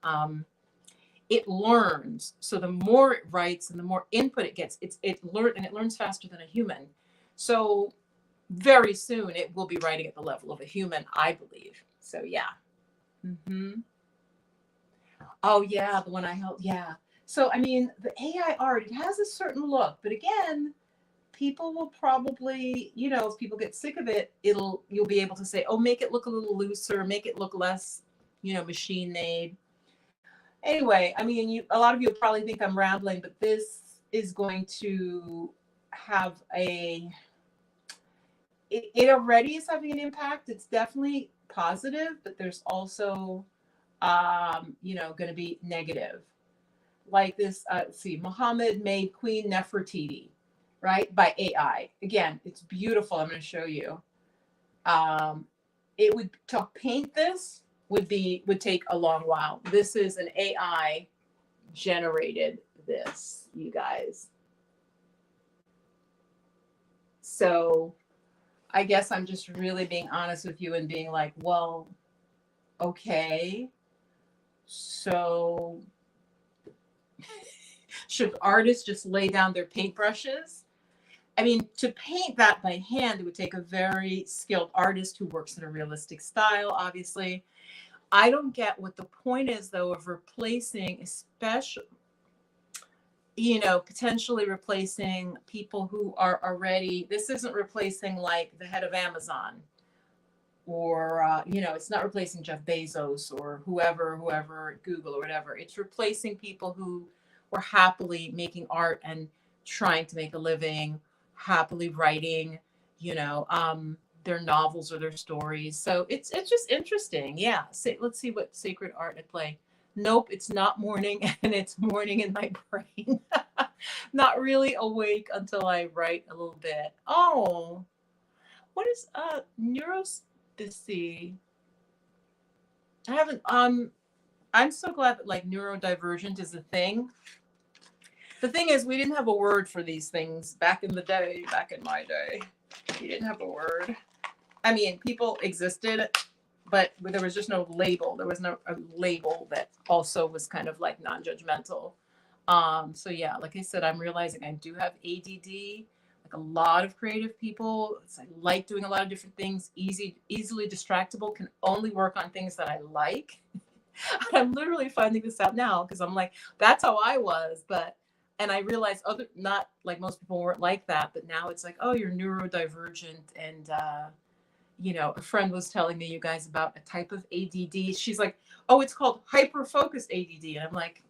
it learns. So the more it writes and the more input it gets, it learns faster than a human. So very soon it will be writing at the level of a human, I believe. So yeah. Mm-hmm. Oh yeah, the one I held. Yeah. So I mean, the AI art, it has a certain look, but again, people will probably, if people get sick of it, you'll be able to say, oh, make it look a little looser, make it look less, machine made. Anyway, I mean, a lot of you probably think I'm rambling, but this is going to have it already is having an impact. It's definitely positive, but there's also, going to be negative. Like this, let's see, Muhammad made Queen Nefertiti, right? By AI. Again, it's beautiful. I'm going to show you. It would to paint this would take a long while. This is an AI generated this, you guys. So I guess I'm just really being honest with you and being like, well, okay, so should artists just lay down their paintbrushes? I mean, to paint that by hand, it would take a very skilled artist who works in a realistic style, obviously. I don't get what the point is, though, of replacing, especially, you know, potentially replacing people who are already, this isn't replacing like the head of Amazon or, you know, it's not replacing Jeff Bezos or whoever, Google or whatever. It's replacing people who were happily making art and trying to make a living, happily writing, you know, their novels or their stories. So it's just interesting. Yeah. Let's see what sacred art at play. Nope, it's not morning, and it's morning in my brain. Not really awake until I write a little bit. Oh, what is neuroplasticity? I haven't I'm so glad that like neurodivergent is a thing. The thing is, we didn't have a word for these things back in the day, back in my day. We didn't have a word. I mean, people existed, but there was just no label. There was no a label that also was kind of like non-judgmental. So yeah, like I said, I'm realizing I do have ADD. Like a lot of creative people, I like doing a lot of different things. Easily distractible. Can only work on things that I like. I'm literally finding this out now because I'm like, that's how I was, but and I realized not like most people weren't like that, but now it's like, oh, you're neurodivergent, and you know, a friend was telling me, you guys, about a type of ADD. She's like, oh, it's called hyper focused ADD, and I'm like,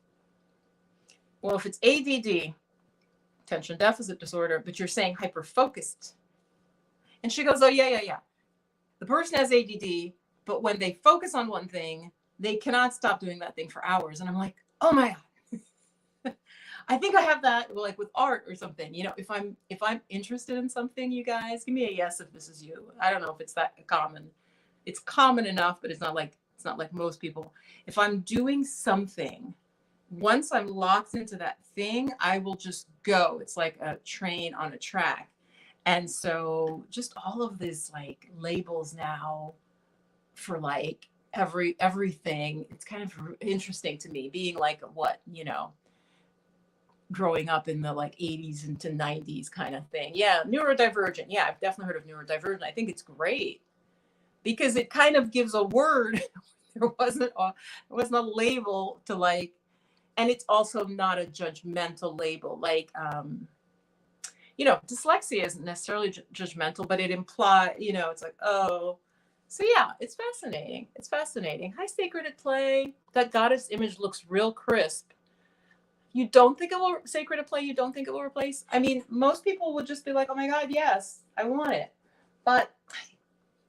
well, if it's ADD, attention deficit disorder, but you're saying hyper focused, and she goes, oh yeah. The person has ADD, but when they focus on one thing, they cannot stop doing that thing for hours. And I'm like, oh my God. I think I have that like with art or something. You know, if I'm interested in something, you guys, give me a yes if this is you. I don't know if it's that common. It's common enough, but it's not like most people. If I'm doing something, once I'm locked into that thing, I will just go. It's like a train on a track. And so just all of these like labels now for like everything, it's kind of interesting to me being like what, you know, growing up in the like 80s into 90s kind of thing. Yeah, neurodivergent. Yeah, I've definitely heard of neurodivergent. I think it's great because it kind of gives a word. There wasn't a label to like, and it's also not a judgmental label. Like, you know, dyslexia isn't necessarily judgmental, but it implies, you know, it's like, oh, so yeah, it's fascinating. It's fascinating. Hi, Sacred at Play. That goddess image looks real crisp. You don't think it will, Sacred at Play, you don't think it will replace? I mean, most people would just be like, oh my God, yes, I want it. But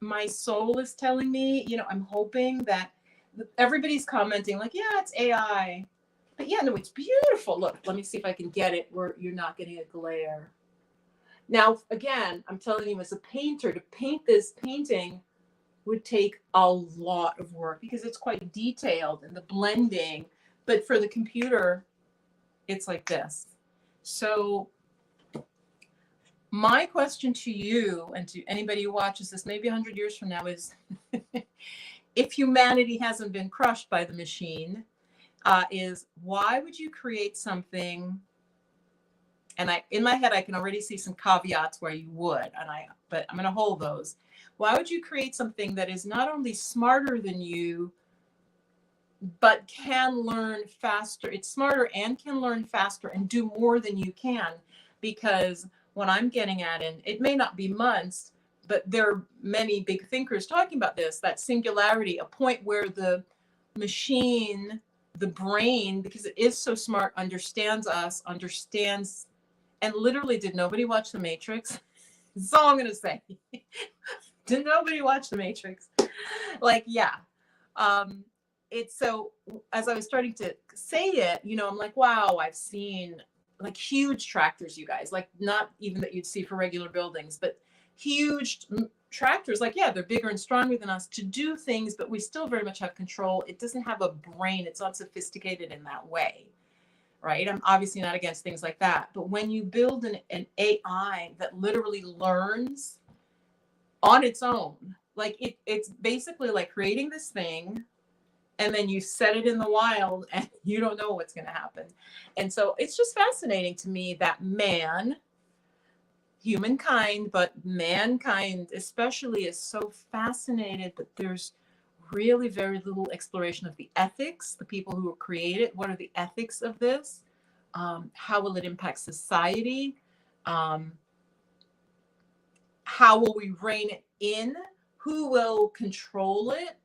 my soul is telling me, you know, I'm hoping that everybody's commenting like, yeah, it's AI. But yeah, no, it's beautiful. Look, let me see if I can get it where you're not getting a glare. Now, again, I'm telling you, as a painter, to paint this painting would take a lot of work because it's quite detailed and the blending. But for the computer, it's like this. So my question to you and to anybody who watches this, maybe 100 years from now, is if humanity hasn't been crushed by the machine, is why would you create something? And in my head, I can already see some caveats where you would, but I'm going to hold those. Why would you create something that is not only smarter than you, but can learn faster? It's smarter and can learn faster and do more than you can. Because what I'm getting at, and it may not be months, but there are many big thinkers talking about this, that singularity, a point where the machine, the brain, because it is so smart, understands us, understands. And literally, did nobody watch The Matrix? That's all I'm going to say. Did nobody watch The Matrix? Like, yeah. It's so, as I was starting to say it, you know, I'm like, wow, I've seen like huge tractors, you guys, like not even that you'd see for regular buildings, but huge tractors. Like, yeah, they're bigger and stronger than us to do things, but we still very much have control. It doesn't have a brain. It's not sophisticated in that way, right? I'm obviously not against things like that. But when you build an AI that literally learns on its own, like it's basically like creating this thing and then you set it in the wild and you don't know what's going to happen. And so it's just fascinating to me that humankind, but mankind especially, is so fascinated that there's really very little exploration of the ethics, the people who create it. What are the ethics of this? How will it impact society? Um, how will we rein it in? Who will control it?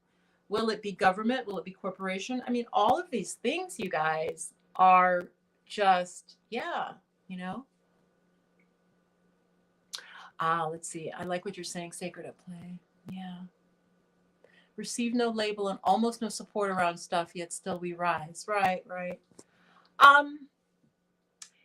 Will it be government? Will it be corporation? I mean, all of these things, you guys, are just, yeah, you know. Let's see. I like what you're saying, sacred at play. Yeah. Receive no label and almost no support around stuff, yet still we rise. Right, right. Um,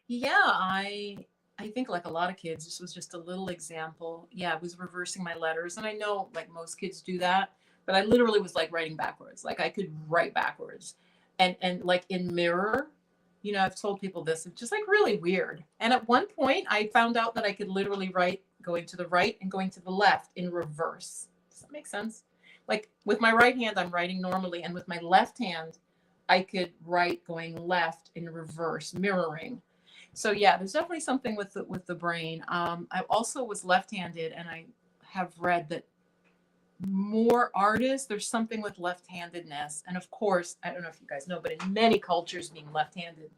yeah, I think like a lot of kids, this was just a little example. Yeah, I was reversing my letters, and I know like most kids do that, but I literally was like writing backwards. Like I could write backwards, and like in mirror, you know, I've told people this. It's just like really weird. And at one point, I found out that I could literally write going to the right and going to the left in reverse. Does that make sense? Like with my right hand, I'm writing normally, and with my left hand, I could write going left in reverse, mirroring. So yeah, there's definitely something with the brain. I also was left-handed, and I have read that more artists, there's something with left-handedness, and of course, I don't know if you guys know, but in many cultures, being left-handed,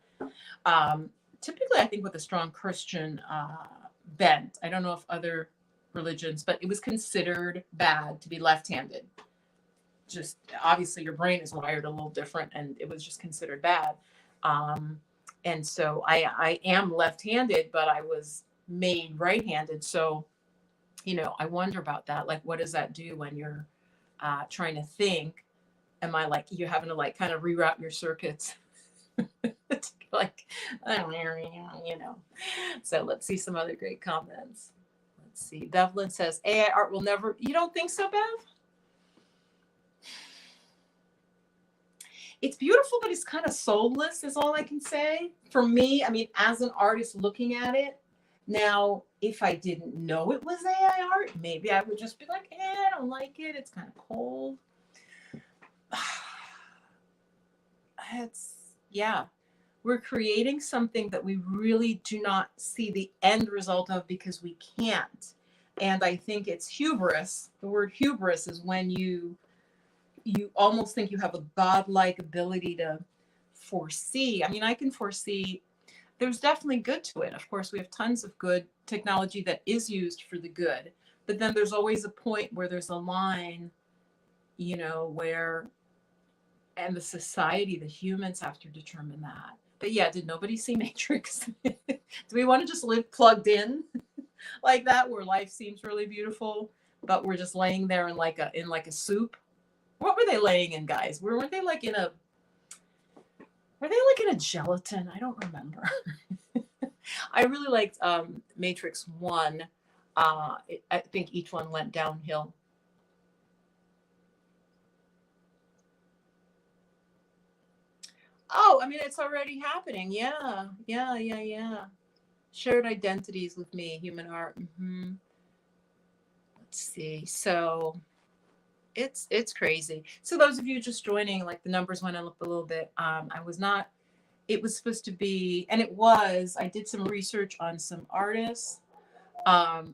typically I think with a strong Christian bent. I don't know if other religions, but it was considered bad to be left-handed. Just obviously, your brain is wired a little different, and it was just considered bad. Um, and so I am left-handed, but I was made right-handed. So, you know, I wonder about that. Like, what does that do when you're trying to think? Am I like you having to like kind of reroute your circuits? Like, you know. So let's see some other great comments. Let's see. Devlin says AI art will never. You don't think so, Bev? It's beautiful, but it's kind of soulless, is all I can say. For me, I mean, as an artist looking at it, now, if I didn't know it was AI art, maybe I would just be like, I don't like it. It's kind of cold. It's, yeah. We're creating something that we really do not see the end result of because we can't. And I think it's hubris. The word hubris is when you almost think you have a godlike ability to foresee. I mean, I can foresee there's definitely good to it. Of course, we have tons of good technology that is used for the good, but then there's always a point where there's a line, you know, where, and the society, the humans have to determine that. But yeah, did nobody see Matrix? Do we want to just live plugged in like that, where life seems really beautiful, but we're just laying there in like a soup? What were they laying in, guys? Weren't they like in a? Were they like in a gelatin? I don't remember. I really liked Matrix 1. I think each one went downhill. Oh, I mean, it's already happening. Yeah, yeah, yeah, yeah. Shared identities with me, human art. Mm-hmm. Let's see. So it's crazy. So those of you just joining, like the numbers went up a little bit. I was not. It was supposed to be, and it was. I did some research on some artists.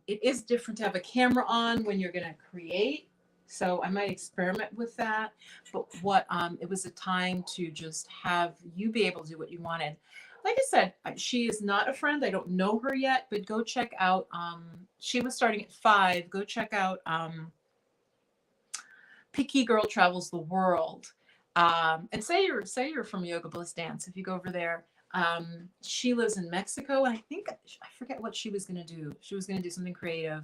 It is different to have a camera on when you're going to create. So I might experiment with that. But what it was a time to just have you be able to do what you wanted. Like I said, she is not a friend. I don't know her yet, but go check out. She was starting at 5. Go check out Picky Girl Travels the World. And say you're from Yoga Bliss Dance. If you go over there, she lives in Mexico, and I think I forget what she was going to do. She was going to do something creative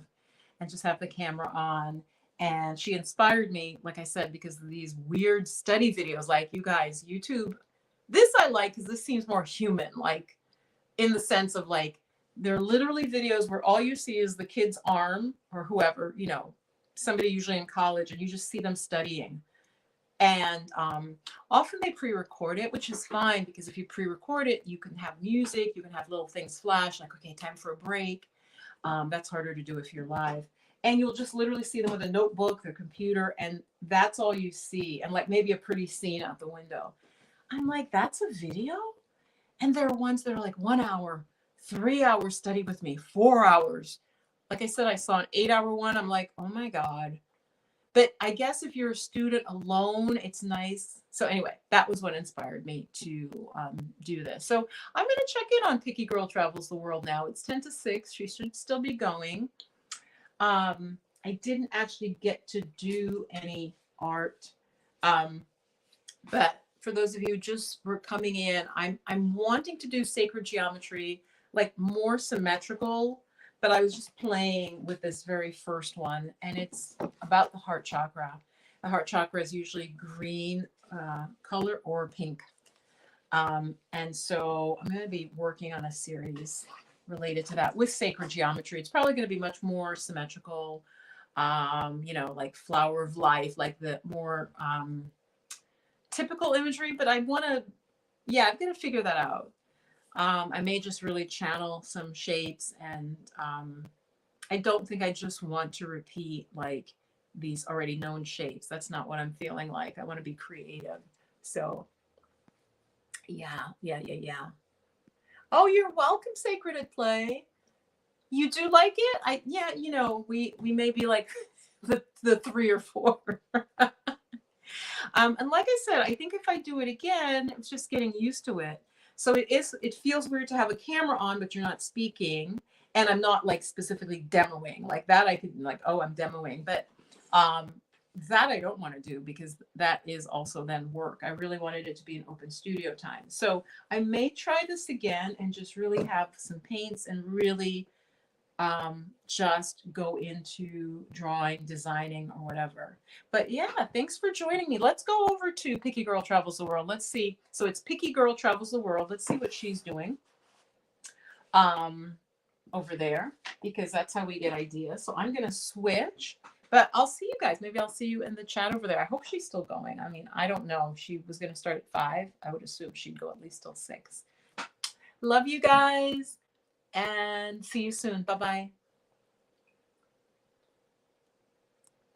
and just have the camera on. And she inspired me, like I said, because of these weird study videos. Like, you guys, YouTube, this I like because this seems more human. Like, in the sense of like, they're literally videos where all you see is the kid's arm or whoever, you know, somebody usually in college, and you just see them studying. And often they pre-record it, which is fine because if you pre-record it, you can have music, you can have little things flash, like, okay, time for a break. That's harder to do if you're live. And you'll just literally see them with a notebook, their computer, and that's all you see. And like maybe a pretty scene out the window. I'm like, that's a video? And there are ones that are like 1 hour, 3 hours study with me, 4 hours. Like I said, I saw an 8 hour one. I'm like, oh my God. But I guess if you're a student alone, it's nice. So anyway, that was what inspired me to do this. So I'm going to check in on Picky Girl Travels the World now. It's 10 to 6. She should still be going. I didn't actually get to do any art. But for those of you just were coming in, I'm wanting to do sacred geometry, like more symmetrical, but I was just playing with this very first one, and it's about the heart chakra. The heart chakra is usually green color or pink. And so I'm going to be working on a series related to that with sacred geometry. It's probably going to be much more symmetrical, you know, like flower of life, like the more typical imagery, but I want to, yeah, I've got to figure that out. I may just really channel some shapes, and I don't think I just want to repeat like these already known shapes. That's not what I'm feeling like. I want to be creative. So yeah. Oh, you're welcome, Sacred at Play. You do like it? Yeah, you know, we may be like the 3 or 4. And like I said, I think if I do it again, it's just getting used to it. So it feels weird to have a camera on, but you're not speaking. And I'm not like specifically demoing like that. I could like, oh, I'm demoing, but that I don't want to do because that is also then work. I really wanted it to be an open studio time. So I may try this again and just really have some paints and really just go into drawing, designing, or whatever. But yeah, thanks for joining me. Let's go over to Picky Girl Travels the World. Let's see. So it's Picky Girl Travels the World. Let's see what she's doing over there, because that's how we get ideas. So I'm going to switch, but I'll see you guys. Maybe I'll see you in the chat over there. I hope she's still going. I mean, I don't know. She was going to start at 5. I would assume she'd go at least till 6. Love you guys and see you soon. Bye-bye.